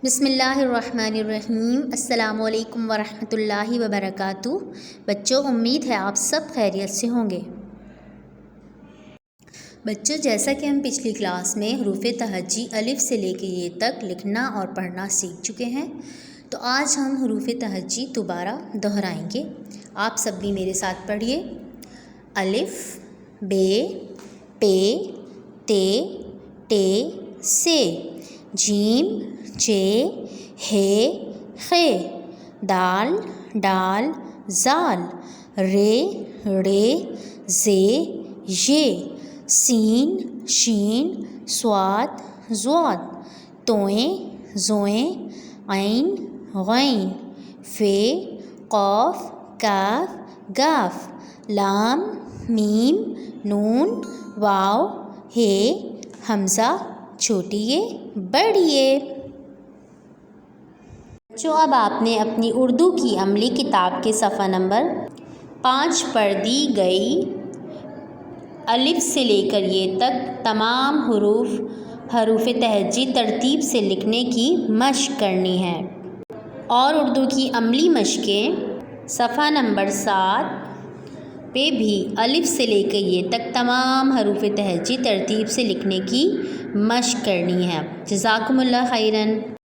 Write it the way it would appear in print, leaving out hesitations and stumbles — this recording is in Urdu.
بسم اللہ الرحمن الرحیم۔ السلام علیکم ورحمۃ اللہ وبرکاتہ۔ بچوں، امید ہے آپ سب خیریت سے ہوں گے۔ بچوں، جیسا کہ ہم پچھلی کلاس میں حروف تہجی الف سے لے کے یہ تک لکھنا اور پڑھنا سیکھ چکے ہیں، تو آج ہم حروف تہجی دوبارہ دہرائیں گے۔ آپ سب بھی میرے ساتھ پڑھیے۔ الف، بے، پے، تے، ٹے، سے، جیم، جے، ہے، خے، دال، ڈال، زال، رے، ڑے، زے، یے، سین، شین، صاد، ضاد، توئیں، زوئیں، عین، غین، فے، قاف، کاف، گاف، لام، میم، نون، واو، ہے، حمزہ، چھوٹیے بڑھیے۔ بچوں، اب آپ نے اپنی اردو کی عملی کتاب کے صفحہ نمبر 5 پر دی گئی الف سے لے کر یہ تک تمام حروف تہجی ترتیب سے لکھنے کی مشق کرنی ہے، اور اردو کی عملی مشقیں صفحہ نمبر 7 پہ بھی الف سے لے کر یہ تک تمام حروف تہجی ترتیب سے لکھنے کی مشق کرنی ہے۔ جزاکم اللہ خیراً۔